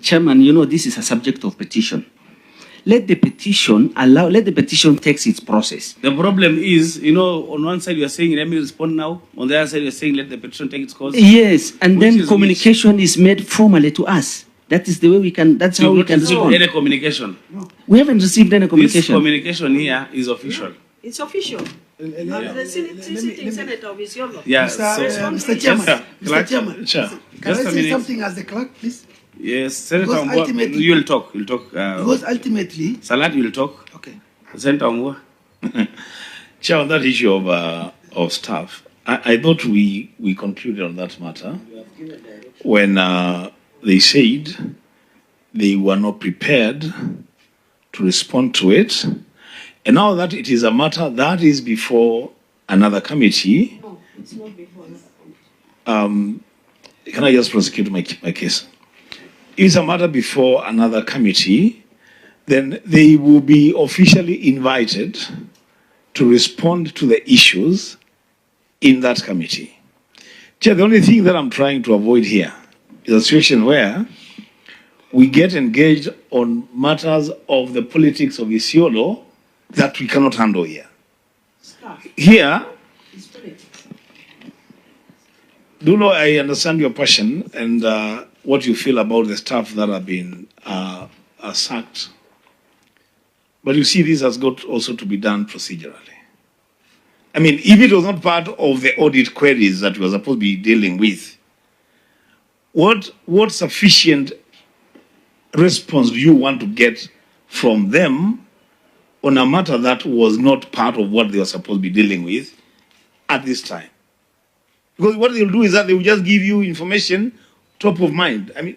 Chairman, you know, this is a subject of petition. Let the petition takes its process. The problem is, you know, on one side you are saying, let me respond now. On the other side you are saying, let the petition take its course. Yes, and then communication is made formally to us. That is the way we can, that's how we can respond. Any communication? No. We haven't received any communication. This communication here is official. It's official. The sitting Senator of Isiolo. Yeah, Mr. Chairman, Mr. Chairman, can I say something as the clerk, please? Yes, Senator Mwa, you will talk. You'll talk. Because ultimately... Salat, you will talk. Okay. Senator Mwa. Chair, on that issue of staff, I thought we concluded on that matter when they said they were not prepared to respond to it. And now that it is a matter that is before another committee, no, it's not before another committee. Can I just prosecute my case? If it's a matter before another committee, then they will be officially invited to respond to the issues in that committee. Chair, the only thing that I'm trying to avoid here is a situation where we get engaged on matters of the politics of Isiolo that we cannot handle here. Here, Dullo, I understand your passion and what you feel about the staff that have been sacked. But you see, this has got also to be done procedurally. I mean, if it was not part of the audit queries that we were supposed to be dealing with, what sufficient response do you want to get from them on a matter that was not part of what they were supposed to be dealing with at this time? Because what they'll do is that they will just give you information top of mind. I mean,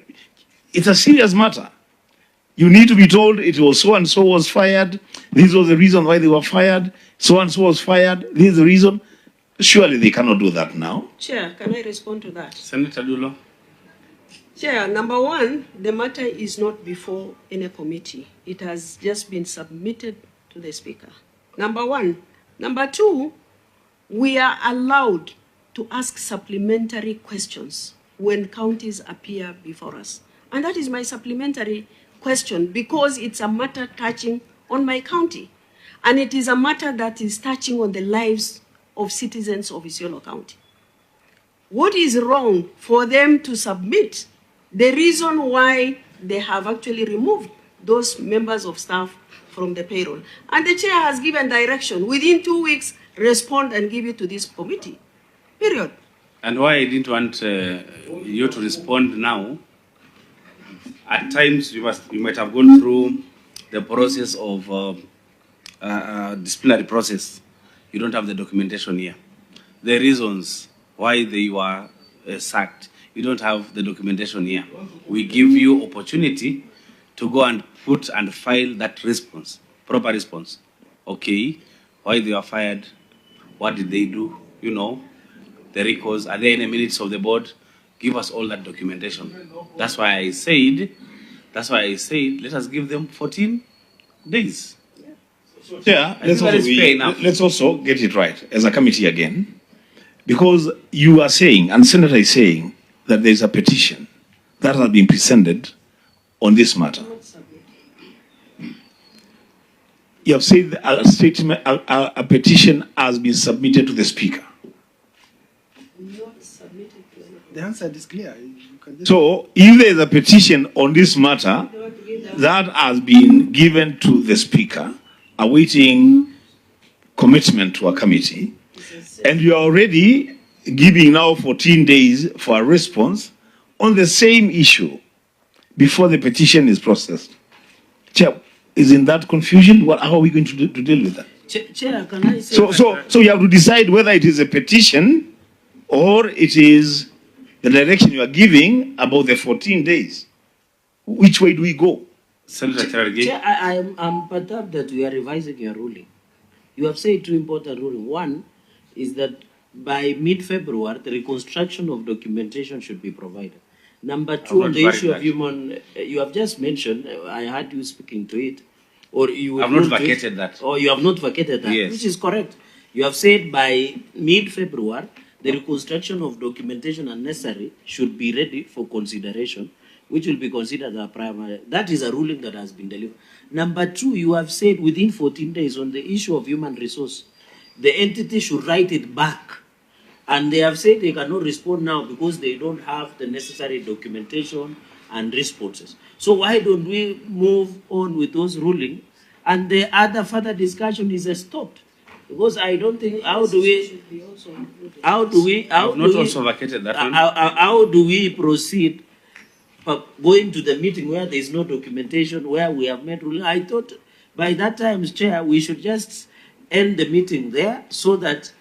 it's a serious matter. You need to be told it was so-and-so was fired, this was the reason why they were fired, so-and-so was fired, this is the reason. Surely they cannot do that now. Chair, can I respond to that? Senator Dullo. Chair, number one, the matter is not before any committee. It has just been submitted to the Speaker. Number one. Number two, we are allowed to ask supplementary questions when counties appear before us. And that is my supplementary question because it's a matter touching on my county. And it is a matter that is touching on the lives of citizens of Isiolo County. What is wrong for them to submit the reason why they have actually removed those members of staff from the payroll? And the chair has given direction, within 2 weeks, respond and give it to this committee, period. And why I didn't want you to respond now, at times you might have gone through the process of disciplinary process. You don't have the documentation here. The reasons why they were sacked, you don't have the documentation here. We give you opportunity to go and put and file that response, proper response. Okay, why they were fired, what did they do, you know, the records, are there any minutes of the board? Give us all that documentation. That's why I said, let us give them 14 days. Yeah, let's also get it right as a committee again, because you are saying, and Senator is saying, that there is a petition that has been presented on this matter. You have said a petition has been submitted to the Speaker. The answer is clear. So, if there is a petition on this matter that has been given to the Speaker, awaiting commitment to a committee, and you are already giving now 14 days for a response on the same issue before the petition is processed. Chair, is in that confusion? How are we going to deal with that? Chair, can I say so you have to decide whether it is a petition or it is the direction you are giving about the 14 days. Which way do we go? Senator Chair, I'm perturbed that we are revising your ruling. You have said two important rulings. One is that by mid-February, the reconstruction of documentation should be provided. Number two, on the issue of human, you have just mentioned, I heard you speaking to it, or you have not vacated that. Or you have not vacated that, yes. Which is correct. You have said by mid-February, the reconstruction of documentation unnecessary should be ready for consideration which will be considered a primary. That is a ruling that has been delivered. Number two, you have said within 14 days on the issue of human resource, the entity should write it back. And they have said they cannot respond now because they don't have the necessary documentation and responses. So why don't we move on with those rulings? And the other further discussion is stopped. Because I don't think, how do we proceed going to the meeting where there is no documentation, where we have made ruling? I thought by that time, Chair, we should just end the meeting there so that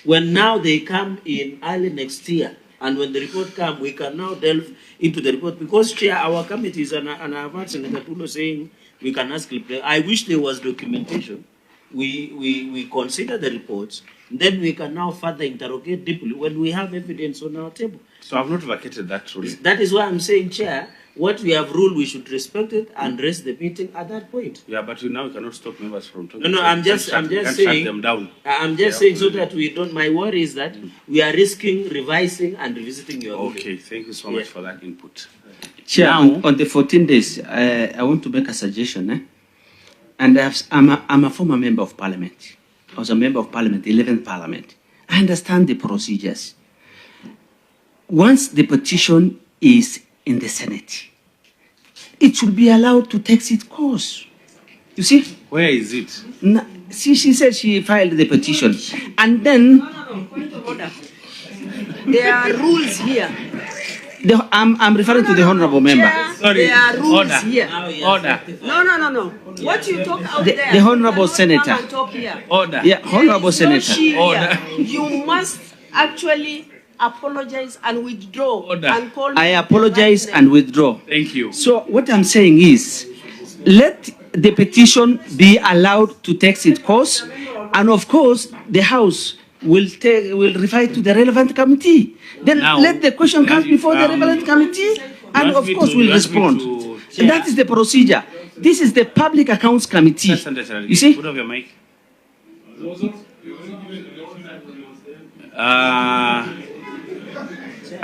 when now they come in early next year, and when the report comes, we can now delve into the report. Because, Chair, our committees, and I've heard Senator Dullo saying we can ask, I wish there was documentation. We consider the reports, then we can now further interrogate deeply when we have evidence on our table. So I've not vacated that ruling. That is why I'm saying, Chair, what we have ruled, we should respect it and rest the meeting at that point. Yeah, but you now cannot stop members from talking. No, I'm just saying. Shut them down. I'm just saying so that we don't. My worry is that we are risking revising and revisiting your ruling. Okay, thank you so much for that input. Chair, on the 14 days, I want to make a suggestion. And I'm a former member of parliament. I was a member of parliament, the 11th parliament. I understand the procedures. Once the petition is in the Senate, it should be allowed to take its course. You see? Where is it? No, see, she said she filed the petition. And then... No, point of order. There are rules here. I'm referring to the honorable member. Sorry. There are rules here. Order. No. What you talk out there. The honorable senator. Order. Yeah, honorable senator. Order. You must actually apologize and withdraw. Order. And call I apologize and withdraw. Thank you. So what I'm saying is, let the petition be allowed to take its course, and of course the House will refer to the relevant committee. Then now, let the question come before the relevant committee, and of course we'll respond. And that is the procedure. This is the Public Accounts Committee. You see? Put off your mic.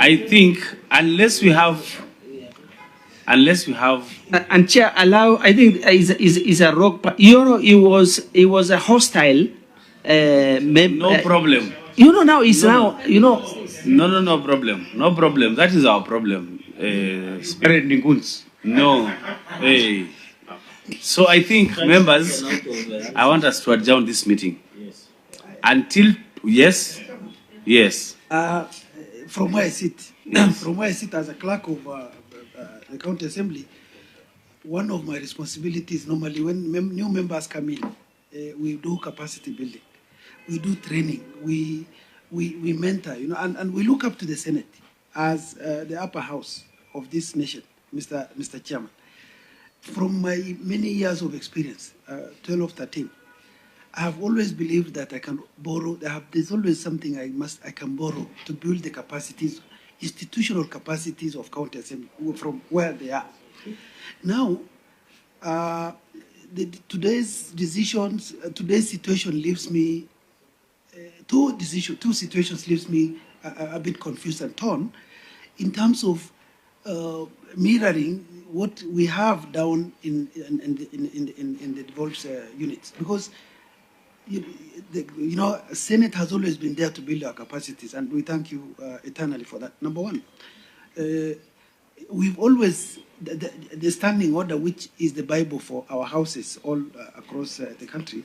I think unless we have. And Chair, allow. I think is a rock. You know, it was a hostile. No problem. You know now it's now. You know. No problem. No problem. That is our problem. No. Hey. So I think, members, I want us to adjourn this meeting. Until, yes. From where I sit, as a clerk of the County Assembly, one of my responsibilities normally when new members come in, we do capacity building, we do training, we mentor, and we look up to the Senate as the upper house of this nation, Mr. Chairman. From my many years of experience, 12, 13, I have always believed that I can borrow. There's always something I can borrow to build the capacities, institutional capacities of County Assembly from where they are. Now, today's situation leaves me. Two situations leaves me a bit confused and torn in terms of mirroring what we have down in the devolved units, because Senate has always been there to build our capacities, and we thank you eternally for that. Number one, we've always the standing order, which is the Bible for our houses all across the country,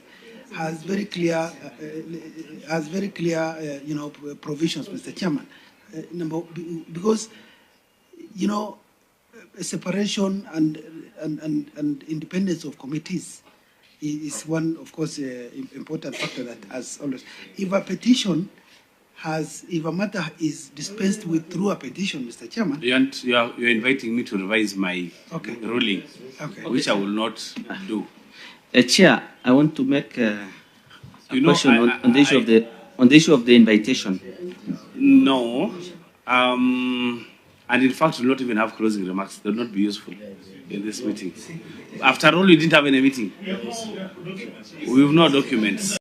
has very clear provisions, Mr. Chairman. Because separation and independence of committees is one, of course, important factor that has always. If a matter is dispensed with through a petition, Mr. Chairman. You're inviting me to revise my ruling, which I will not do. Chair, I want to make a question on the issue of the invitation. No. And in fact, we'll not even have closing remarks. They'll not be useful in this meeting. After all, we didn't have any meeting. We have no documents.